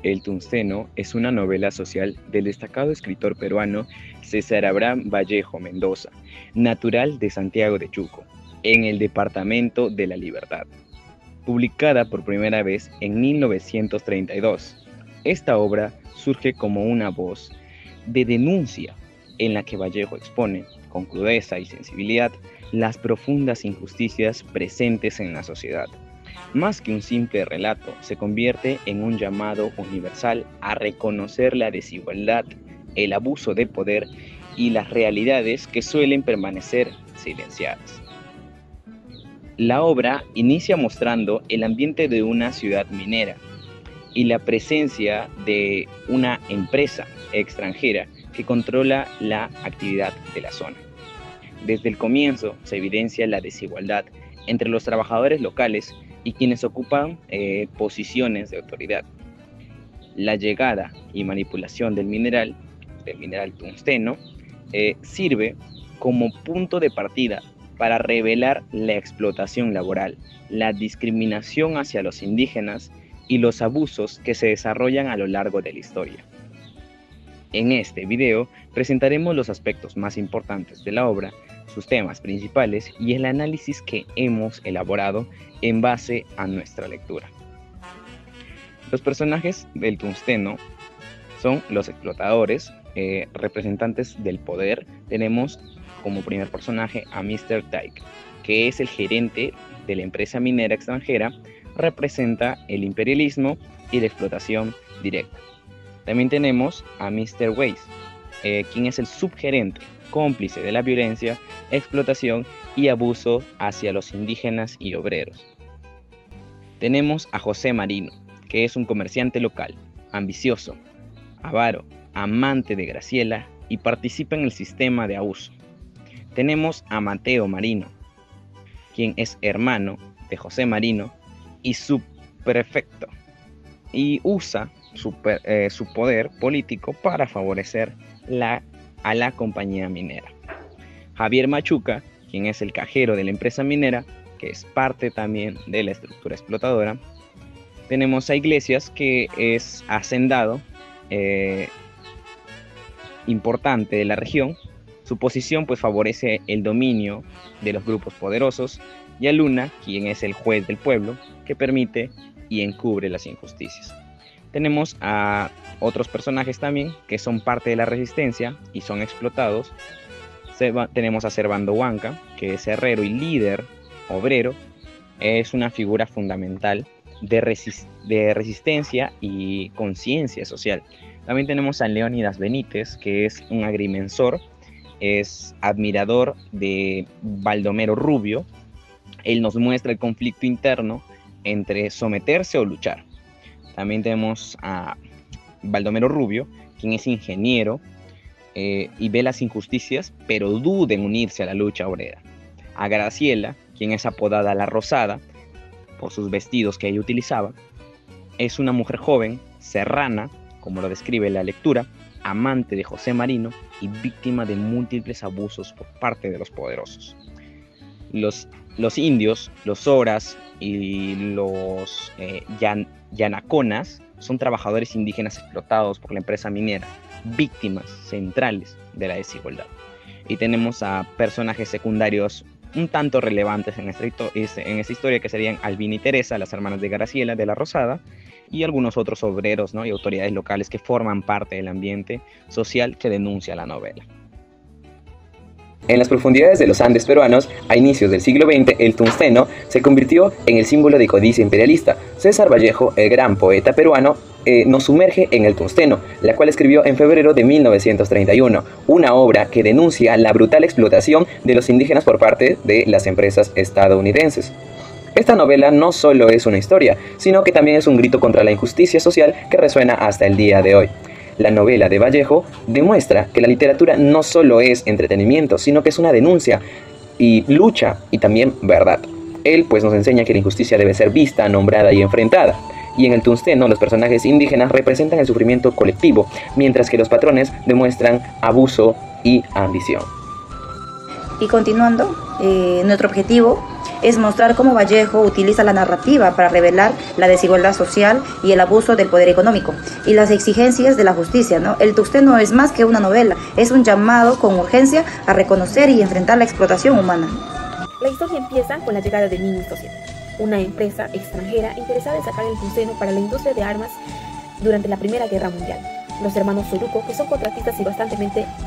El Tungsteno es una novela social del destacado escritor peruano César Abraham Vallejo Mendoza, natural de Santiago de Chuco, en el departamento de La Libertad, publicada por primera vez en 1932. Esta obra surge como una voz de denuncia en la que Vallejo expone, con crudeza y sensibilidad, las profundas injusticias presentes en la sociedad. Más que un simple relato, se convierte en un llamado universal a reconocer la desigualdad, el abuso de poder y las realidades que suelen permanecer silenciadas. La obra inicia mostrando el ambiente de una ciudad minera y la presencia de una empresa extranjera que controla la actividad de la zona. Desde el comienzo se evidencia la desigualdad entre los trabajadores locales y quienes ocupan posiciones de autoridad. La llegada y manipulación del mineral tungsteno, sirve como punto de partida para revelar la explotación laboral, la discriminación hacia los indígenas y los abusos que se desarrollan a lo largo de la historia. En este video presentaremos los aspectos más importantes de la obra, sus temas principales y el análisis que hemos elaborado en base a nuestra lectura. Los personajes del Tungsteno son los explotadores, representantes del poder. Tenemos como primer personaje a Mr. Tyke, que es el gerente de la empresa minera extranjera, representa el imperialismo y la explotación directa. También tenemos a Mr. Weiss, quien es el subgerente, cómplice de la violencia, explotación y abuso hacia los indígenas y obreros. Tenemos a José Marino, que es un comerciante local, ambicioso, avaro, amante de Graciela y participa en el sistema de abuso. Tenemos a Mateo Marino, quien es hermano de José Marino y subprefecto, y usa su poder político para favorecer a la compañía minera. Javier Machuca, quien es el cajero de la empresa minera, que es parte también de la estructura explotadora. Tenemos a Iglesias, que es hacendado importante de la región. Su posición pues favorece el dominio de los grupos poderosos, y a Luna, quien es el juez del pueblo, que permite y encubre las injusticias. Tenemos a otros personajes también que son parte de la resistencia y son explotados. Tenemos a Servando Huanca, que es herrero y líder obrero. Es una figura fundamental de resistencia y conciencia social. También tenemos a Leónidas Benítez, que es un agrimensor, es admirador de Baldomero Rubio. Él nos muestra el conflicto interno entre someterse o luchar. También tenemos a Baldomero Rubio, quien es ingeniero y ve las injusticias, pero duda en unirse a la lucha obrera. A Graciela, quien es apodada La Rosada, por sus vestidos que ella utilizaba. Es una mujer joven, serrana, como lo describe la lectura, amante de José Marino y víctima de múltiples abusos por parte de los poderosos. Los indios, los oras y los yanaconas son trabajadores indígenas explotados por la empresa minera, víctimas centrales de la desigualdad. Y tenemos a personajes secundarios un tanto relevantes en esta historia, que serían Albina y Teresa, las hermanas de Graciela de La Rosada, y algunos otros obreros, ¿no?, y autoridades locales que forman parte del ambiente social que denuncia la novela. En las profundidades de los Andes peruanos, a inicios del siglo XX, el tungsteno se convirtió en el símbolo de codicia imperialista. César Vallejo, el gran poeta peruano, nos sumerge en el tungsteno, la cual escribió en febrero de 1931, una obra que denuncia la brutal explotación de los indígenas por parte de las empresas estadounidenses. Esta novela no solo es una historia, sino que también es un grito contra la injusticia social que resuena hasta el día de hoy. La novela de Vallejo demuestra que la literatura no solo es entretenimiento, sino que es una denuncia y lucha y también verdad. Él pues nos enseña que la injusticia debe ser vista, nombrada y enfrentada. Y en el tungsteno los personajes indígenas representan el sufrimiento colectivo, mientras que los patrones demuestran abuso y ambición. Y continuando, nuestro objetivo es mostrar cómo Vallejo utiliza la narrativa para revelar la desigualdad social y el abuso del poder económico y las exigencias de la justicia, ¿no? El Tungsteno es más que una novela, es un llamado con urgencia a reconocer y enfrentar la explotación humana. La historia empieza con la llegada de Ninis 200, una empresa extranjera interesada en sacar el tungsteno para la industria de armas durante la Primera Guerra Mundial. Los hermanos Soruco, que son contratistas y bastante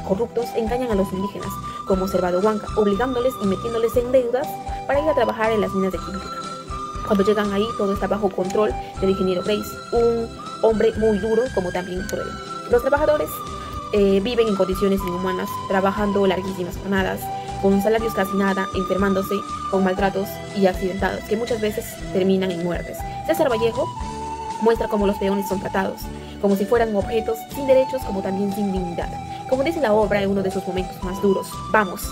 corruptos, engañan a los indígenas, como Cervado Huanca, obligándoles y metiéndoles en deudas para ir a trabajar en las minas de química. Cuando llegan ahí, todo está bajo control del ingeniero Grace, un hombre muy duro como también cruel. Los trabajadores viven en condiciones inhumanas, trabajando larguísimas jornadas, con salarios casi nada, enfermándose, con maltratos y accidentados, que muchas veces terminan en muertes. César Vallejo muestra cómo los peones son tratados, como si fueran objetos sin derechos, como también sin dignidad. Como dice la obra en uno de sus momentos más duros, vamos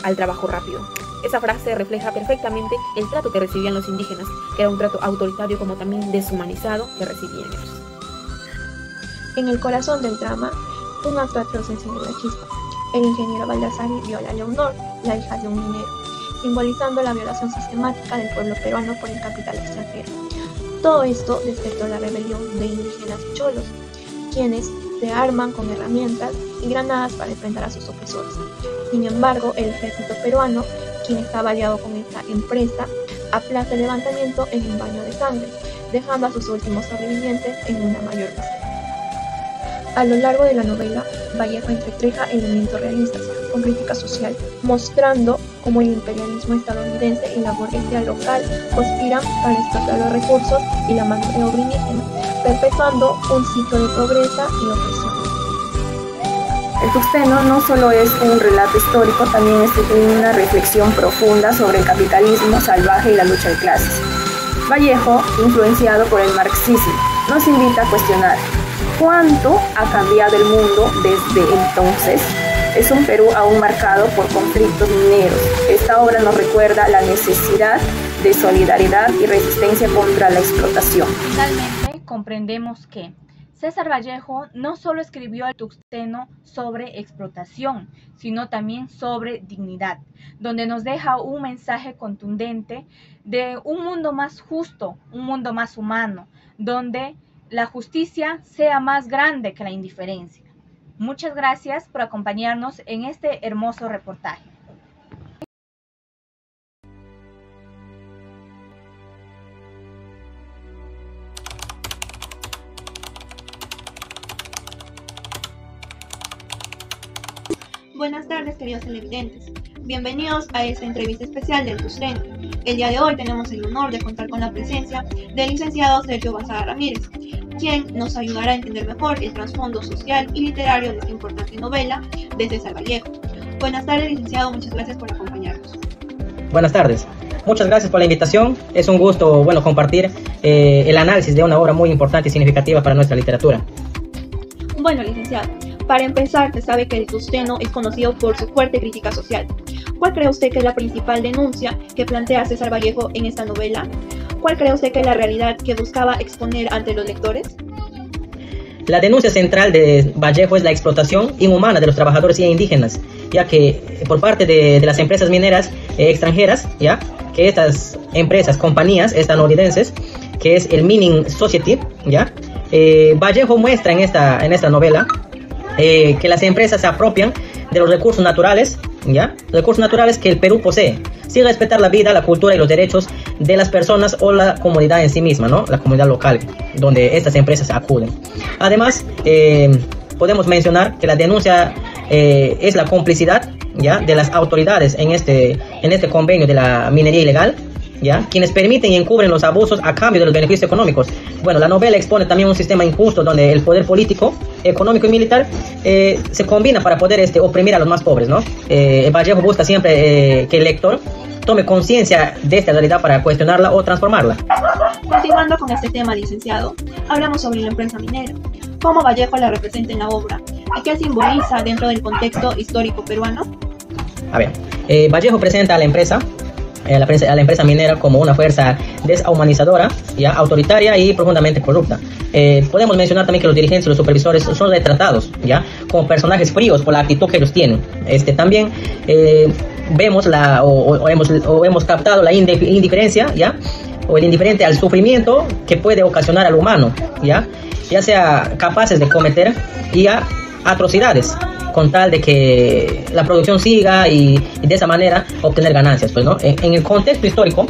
al trabajo rápido. Esa frase refleja perfectamente el trato que recibían los indígenas, que era un trato autoritario como también deshumanizado que recibían ellos. En el corazón del drama, un acto atroz encendió la chispa. El ingeniero Baldassari viola a Leonor, la hija de un minero, simbolizando la violación sistemática del pueblo peruano por el capital extranjero. Todo esto despertó la rebelión de indígenas y cholos, quienes se arman con herramientas y granadas para enfrentar a sus opresores. Sin embargo, el ejército peruano, quien estaba aliado con esta empresa, aplaza el levantamiento en un baño de sangre, dejando a sus últimos sobrevivientes en una mayor miseria. A lo largo de la novela, Vallejo entreteja elementos realistas con crítica social, mostrando cómo el imperialismo estadounidense y la burguesía local conspiran para explotar los recursos y la mano de obra indígena, perpetuando un ciclo de pobreza y opresión. El Tungsteno no solo es un relato histórico, también es una reflexión profunda sobre el capitalismo salvaje y la lucha de clases. Vallejo, influenciado por el marxismo, nos invita a cuestionar ¿cuánto ha cambiado el mundo desde entonces? Es un Perú aún marcado por conflictos mineros. Esta obra nos recuerda la necesidad de solidaridad y resistencia contra la explotación. Finalmente, comprendemos que César Vallejo no solo escribió el Tungsteno sobre explotación, sino también sobre dignidad, donde nos deja un mensaje contundente de un mundo más justo, un mundo más humano, donde la justicia sea más grande que la indiferencia. Muchas gracias por acompañarnos en este hermoso reportaje. Buenas tardes, queridos televidentes. Bienvenidos a esta entrevista especial del Tungsteno. El día de hoy tenemos el honor de contar con la presencia del licenciado Sergio Basada Ramírez, quien nos ayudará a entender mejor el trasfondo social y literario de esta importante novela de César Vallejo. Buenas tardes, licenciado, muchas gracias por acompañarnos. Buenas tardes, muchas gracias por la invitación. Es un gusto compartir el análisis de una obra muy importante y significativa para nuestra literatura. Bueno, licenciado, para empezar, se sabe que el Tungsteno es conocido por su fuerte crítica social. ¿Cuál cree usted que es la principal denuncia que plantea César Vallejo en esta novela? ¿Cuál cree usted que es la realidad que buscaba exponer ante los lectores? La denuncia central de Vallejo es la explotación inhumana de los trabajadores indígenas, ya que por parte de las empresas mineras extranjeras, ya que estas empresas, compañías estadounidenses, que es el Mining Society, ya Vallejo muestra en esta novela que las empresas se apropian de los recursos naturales, ¿ya? Recursos naturales que el Perú posee, sin respetar la vida, la cultura y los derechos de las personas o la comunidad en sí misma, ¿no? La comunidad local, donde estas empresas acuden. Además, podemos mencionar que la denuncia es la complicidad, ¿ya? De las autoridades en este convenio de la minería ilegal, ¿ya? Quienes permiten y encubren los abusos a cambio de los beneficios económicos. Bueno, la novela expone también un sistema injusto donde el poder político, económico y militar se combina para poder oprimir a los más pobres, ¿no? Vallejo busca siempre que el lector tome conciencia de esta realidad para cuestionarla o transformarla. Continuando con este tema, licenciado, hablamos sobre la empresa minera. ¿Cómo Vallejo la representa en la obra? ¿Y qué simboliza dentro del contexto histórico peruano? A ver, Vallejo presenta a la empresa minera como una fuerza deshumanizadora, ¿ya? Autoritaria y profundamente corrupta. Podemos mencionar también que los dirigentes y los supervisores son retratados, ¿ya? Como personajes fríos por la actitud que ellos tienen. También vemos o hemos captado la indiferencia, ¿ya? O el indiferente al sufrimiento que puede ocasionar al humano, ya sea capaces de cometer ya atrocidades con tal de que la producción siga y de esa manera obtener ganancias, pues, ¿no? En el contexto histórico,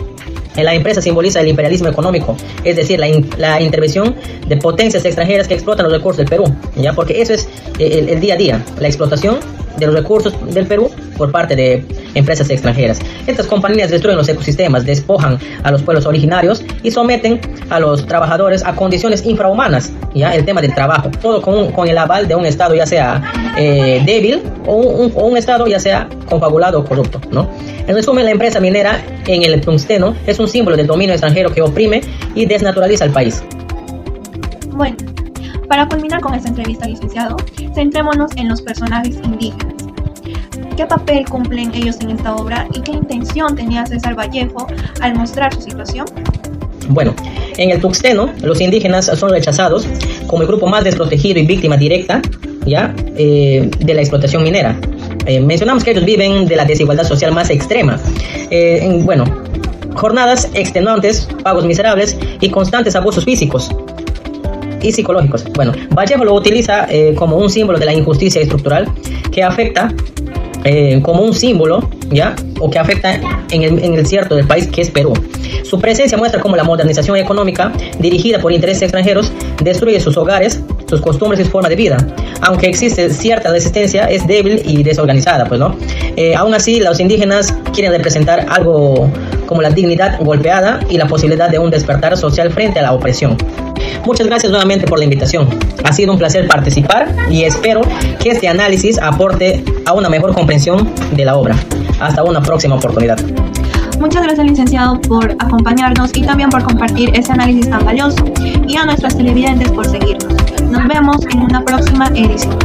la empresa simboliza el imperialismo económico, es decir, la intervención de potencias extranjeras que explotan los recursos del Perú, ¿ya? Porque eso es el día a día, la explotación de los recursos del Perú por parte de empresas extranjeras. Estas compañías destruyen los ecosistemas, despojan a los pueblos originarios y someten a los trabajadores a condiciones infrahumanas, ¿ya? El tema del trabajo, todo con el aval de un Estado ya sea débil o un Estado ya sea confabulado o corrupto, ¿no? En resumen, la empresa minera en el tungsteno es un símbolo del dominio extranjero que oprime y desnaturaliza al país. Bueno, para culminar con esta entrevista, licenciado, centrémonos en los personajes indígenas. ¿Qué papel cumplen ellos en esta obra y qué intención tenía César Vallejo al mostrar su situación? Bueno, en el tungsteno, los indígenas son rechazados como el grupo más desprotegido y víctima directa, ¿ya? De la explotación minera. Mencionamos que ellos viven de la desigualdad social más extrema. Jornadas extenuantes, pagos miserables y constantes abusos físicos y psicológicos. Bueno, Vallejo lo utiliza como un símbolo de la injusticia estructural que afecta como un símbolo, ¿ya? O que afecta en el cierto del país que es Perú. Su presencia muestra cómo la modernización económica dirigida por intereses extranjeros destruye sus hogares, sus costumbres y su forma de vida. Aunque existe cierta resistencia, es débil y desorganizada, pues, ¿no? Aún así, los indígenas quieren representar algo como la dignidad golpeada y la posibilidad de un despertar social frente a la opresión. Muchas gracias nuevamente por la invitación. Ha sido un placer participar y espero que este análisis aporte a una mejor comprensión de la obra. Hasta una próxima oportunidad. Muchas gracias, licenciado, por acompañarnos y también por compartir este análisis tan valioso, y a nuestros televidentes por seguirnos. Nos vemos en una próxima edición.